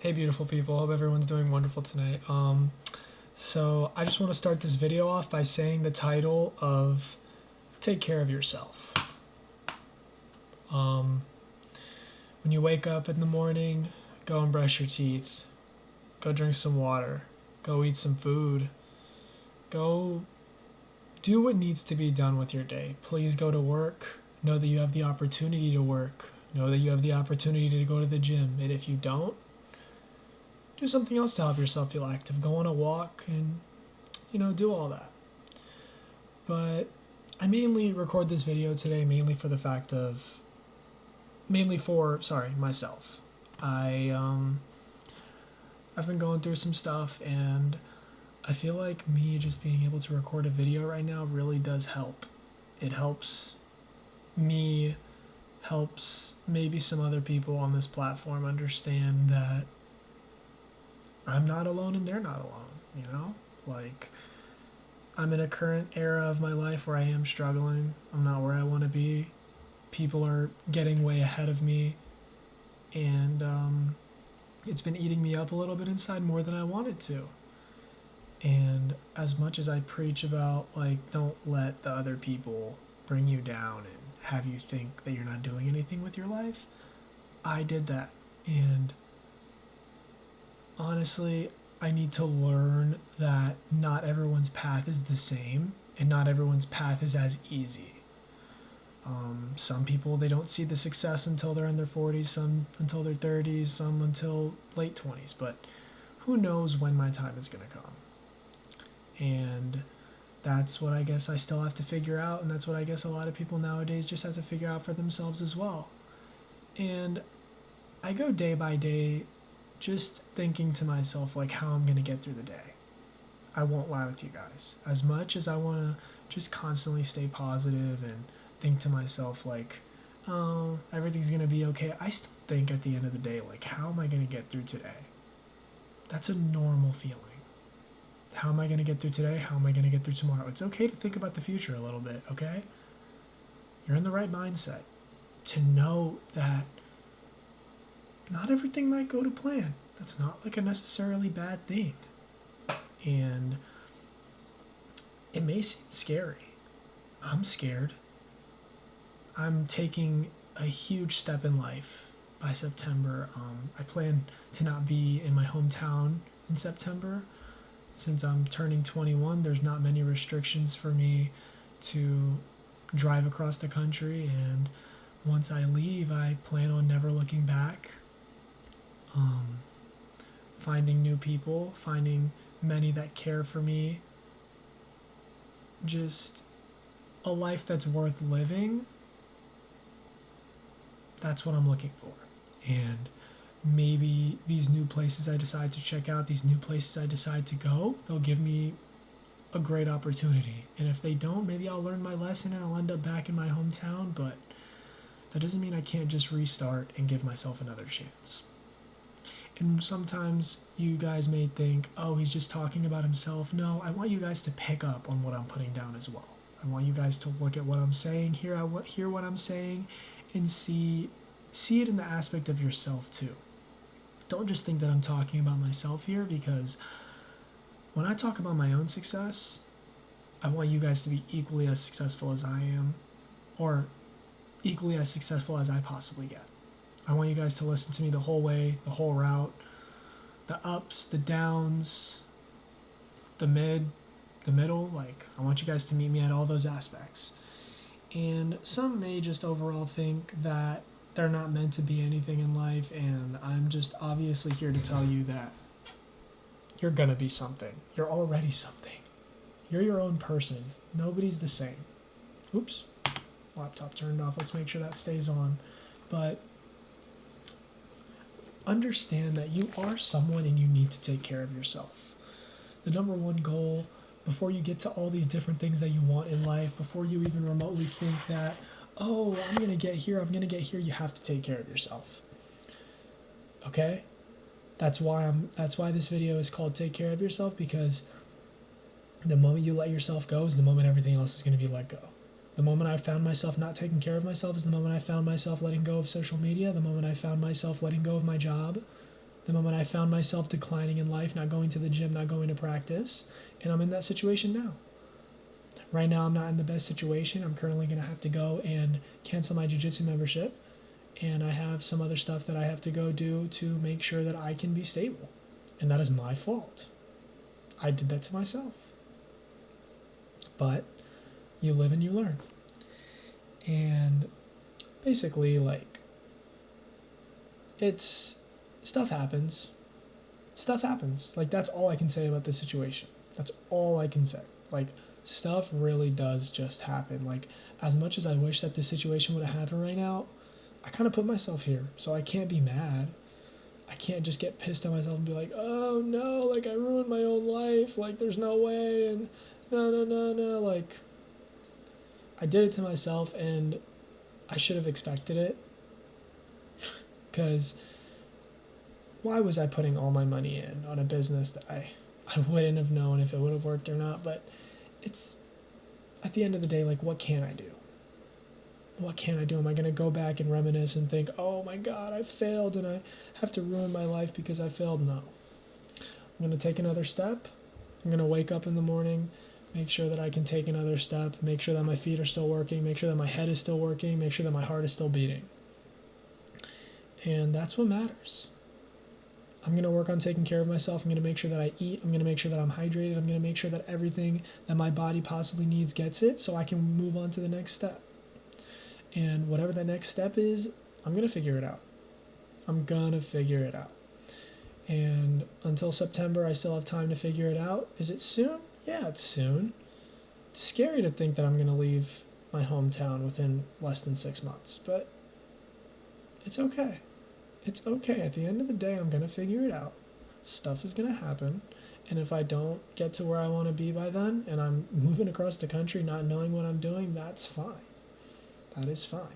Hey beautiful people, hope everyone's doing wonderful tonight. So I just want to start this video off by saying the title of Take Care of Yourself. Um, when you wake up in the morning, go and brush your teeth, go drink some water, go eat some food, go do what needs to be done with your day. Please go to work, know that you have the opportunity to work, know that you have the opportunity to go to the gym, and if you don't, do something else to help yourself feel active. Go on a walk and, do all that. But I mainly record this video today mainly for, myself. I've been going through some stuff and I feel like me just being able to record a video right now really does help. It helps me, helps maybe some other people on this platform understand that I'm not alone and they're not alone. Like, I'm in a current era of my life where I am struggling. I'm not where I want to be. People are getting way ahead of me. And it's been eating me up a little bit inside more than I wanted to. And as much as I preach about, like, don't let the other people bring you down and have you think that you're not doing anything with your life, I did that. And honestly, I need to learn that not everyone's path is the same and not everyone's path is as easy. Some people, they don't see the success until they're in their 40s, some until their 30s, some until late 20s, but who knows when my time is going to come. And that's what I guess I still have to figure out, and that's what I guess a lot of people nowadays just have to figure out for themselves as well. And I go day by day just thinking to myself, like, how I'm going to get through the day. I won't lie with you guys. As much as I want to just constantly stay positive and think to myself, like, oh, everything's going to be okay, I still think at the end of the day, like, how am I going to get through today? That's a normal feeling. How am I going to get through today? How am I going to get through tomorrow? It's okay to think about the future a little bit, okay? You're in the right mindset to know that not everything might go to plan. That's not like a necessarily bad thing. And it may seem scary. I'm scared. I'm taking a huge step in life by September. I plan to not be in my hometown in September. Since I'm turning 21, there's not many restrictions for me to drive across the country. And once I leave, I plan on never looking back. Finding new people, finding many that care for me, just a life that's worth living. That's what I'm looking for. And maybe these new places I decide to check out, these new places I decide to go, they'll give me a great opportunity. And if they don't, maybe I'll learn my lesson and I'll end up back in my hometown, but that doesn't mean I can't just restart and give myself another chance. And sometimes you guys may think, oh, he's just talking about himself. No, I want you guys to pick up on what I'm putting down as well. I want you guys to look at what I'm saying, hear what I'm saying, and see it in the aspect of yourself too. Don't just think that I'm talking about myself here, because when I talk about my own success, I want you guys to be equally as successful as I am, or equally as successful as I possibly get. I want you guys to listen to me the whole way, the whole route, the ups, the downs, the middle. Like, I want you guys to meet me at all those aspects. And some may just overall think that they're not meant to be anything in life, and I'm just obviously here to tell you that you're gonna be something. You're already something. You're your own person. Nobody's the same. Oops. Laptop turned off. Let's make sure that stays on. But understand that you are someone and you need to take care of yourself. The number one goal, before you get to all these different things that you want in life, before you even remotely think that, oh, I'm going to get here, you have to take care of yourself. Okay? That's why this video is called Take Care of Yourself, because the moment you let yourself go is the moment everything else is going to be let go. The moment I found myself not taking care of myself is the moment I found myself letting go of social media, the moment I found myself letting go of my job, The moment I found myself declining in life, not going to the gym, not going to practice, and I'm in that situation now. Right now, I'm not in the best situation. I'm currently going to have to go and cancel my jiu-jitsu membership, and I have some other stuff that I have to go do to make sure that I can be stable. And that is my fault. I did that to myself. But you live and you learn. And basically, like, it's stuff happens. Stuff happens. Like, that's all I can say about this situation. That's all I can say. Like, stuff really does just happen. Like, as much as I wish that this situation would have happened right now, I kind of put myself here, so I can't be mad. I can't just get pissed at myself and be like, oh no, like I ruined my own life, like there's no way, and no, like I did it to myself and I should have expected it. Because why was I putting all my money in on a business that I wouldn't have known if it would have worked or not? But it's, at the end of the day, like, what can I do? What can I do? Am I going to go back and reminisce and think, oh my God, I failed and I have to ruin my life because I failed? No. I'm going to take another step. I'm going to wake up in the morning, make sure that I can take another step, make sure that my feet are still working, make sure that my head is still working, make sure that my heart is still beating. And that's what matters. I'm going to work on taking care of myself. I'm going to make sure that I eat. I'm going to make sure that I'm hydrated. I'm going to make sure that everything that my body possibly needs gets it so I can move on to the next step. And whatever that next step is, I'm going to figure it out. I'm going to figure it out. And until September, I still have time to figure it out. Is it soon? Yeah, it's soon. It's scary to think that I'm going to leave my hometown within less than 6 months, but it's okay. It's okay. At the end of the day, I'm going to figure it out. Stuff is going to happen. And if I don't get to where I want to be by then, and I'm moving across the country not knowing what I'm doing, that's fine. That is fine.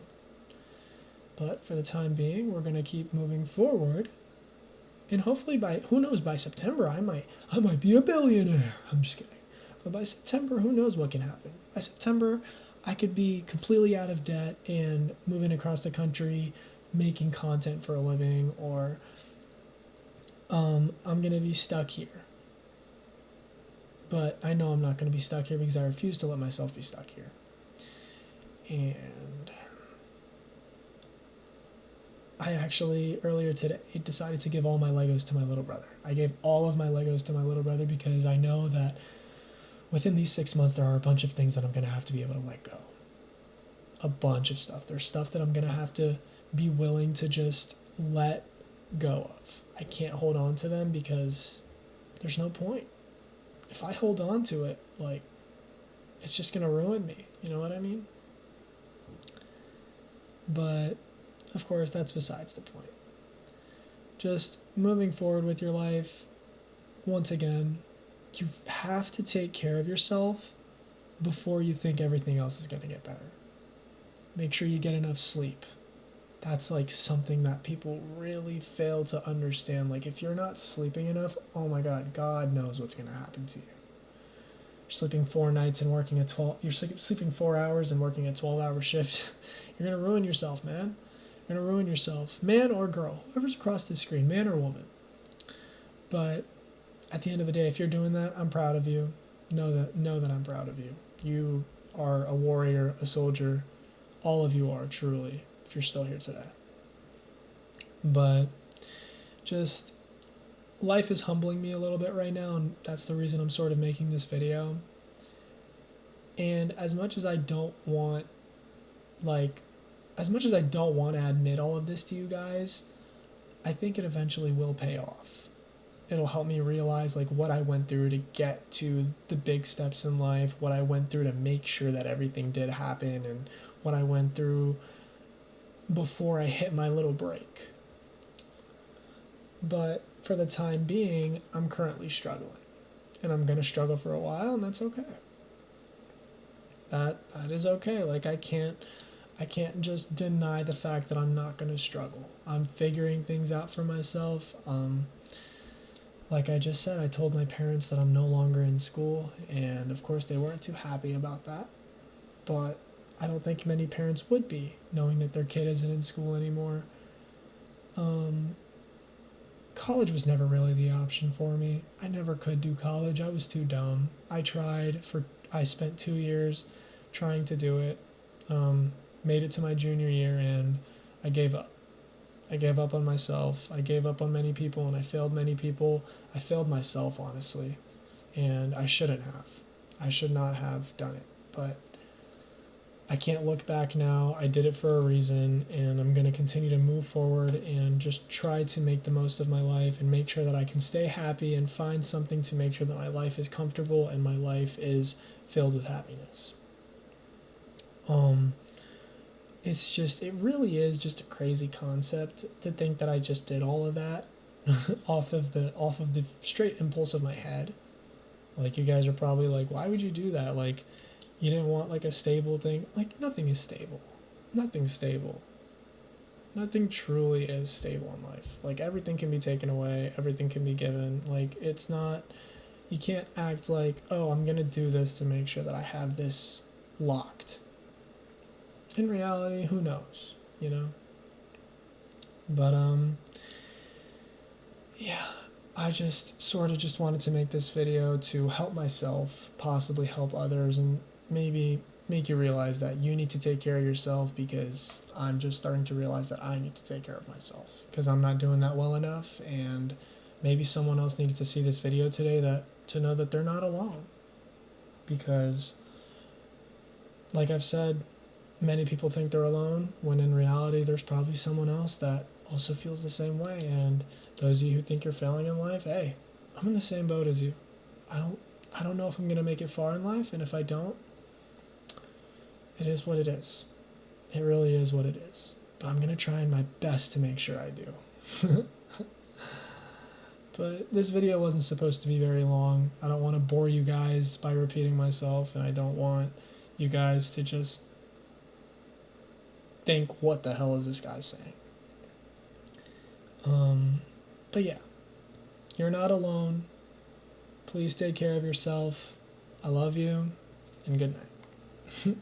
But for the time being, we're going to keep moving forward. And hopefully who knows, by September, I might be a billionaire. I'm just kidding. But by September, who knows what can happen. By September, I could be completely out of debt and moving across the country, making content for a living, or I'm going to be stuck here. But I know I'm not going to be stuck here because I refuse to let myself be stuck here. And I actually, earlier today, decided to give all my Legos to my little brother. I gave all of my Legos to my little brother because I know that within these 6 months, there are a bunch of things that I'm going to have to be able to let go. A bunch of stuff. There's stuff that I'm going to have to be willing to just let go of. I can't hold on to them because there's no point. If I hold on to it, like, it's just going to ruin me. You know what I mean? But, of course, that's besides the point. Just moving forward with your life, once again, you have to take care of yourself before you think everything else is going to get better. Make sure you get enough sleep. That's like something that people really fail to understand. Like, if you're not sleeping enough, oh my God, God knows what's going to happen to you. You're sleeping 4 nights and working a 12. You're sleeping 4 hours and working a 12-hour shift. You're gonna ruin yourself, man. You're gonna ruin yourself, man or girl, whoever's across the screen, man or woman. But at the end of the day, if you're doing that, I'm proud of you. Know that I'm proud of you. You are a warrior, a soldier. All of you are, truly, if you're still here today. But just, life is humbling me a little bit right now, and that's the reason I'm sort of making this video. And as much as I don't want to admit all of this to you guys, I think it eventually will pay off. It'll help me realize like what I went through to get to the big steps in life, what I went through to make sure that everything did happen, and what I went through before I hit my little break. But for the time being, I'm currently struggling. And I'm going to struggle for a while, and that's okay. That is okay. Like, I can't just deny the fact that I'm not going to struggle. I'm figuring things out for myself. Like I just said, I told my parents that I'm no longer in school, and of course they weren't too happy about that. But I don't think many parents would be, knowing that their kid isn't in school anymore. college was never really the option for me. I never could do college. I was too dumb. I spent 2 years trying to do it. Made it to my junior year and I gave up. I gave up on myself. I gave up on many people and I failed many people. I failed myself, honestly. And I shouldn't have. I should not have done it. But I can't look back now. I did it for a reason, and I'm going to continue to move forward and just try to make the most of my life and make sure that I can stay happy and find something to make sure that my life is comfortable and my life is filled with happiness. It really is just a crazy concept to think that I just did all of that off of the straight impulse of my head. Like, you guys are probably like, why would you do that? Like, you didn't want like a stable thing. Like, nothing is stable. Nothing's stable. Nothing truly is stable in life. Like, everything can be taken away, everything can be given. Like, it's not, you can't act like, oh, I'm going to do this to make sure that I have this locked. In reality, who knows, you know? But, yeah, I just sort of just wanted to make this video to help myself, possibly help others, and maybe make you realize that you need to take care of yourself, because I'm just starting to realize that I need to take care of myself because I'm not doing that well enough. And maybe someone else needed to see this video today to know that they're not alone, because like I've said, many people think they're alone when in reality there's probably someone else that also feels the same way. And those of you who think you're failing in life, hey, I'm in the same boat as you. I don't know if I'm going to make it far in life, and if I don't, it is what it is. It really is what it is. But I'm going to try my best to make sure I do. But this video wasn't supposed to be very long. I don't want to bore you guys by repeating myself, and I don't want you guys to just think, what the hell is this guy saying? But yeah, you're not alone. Please take care of yourself. I love you, and good night.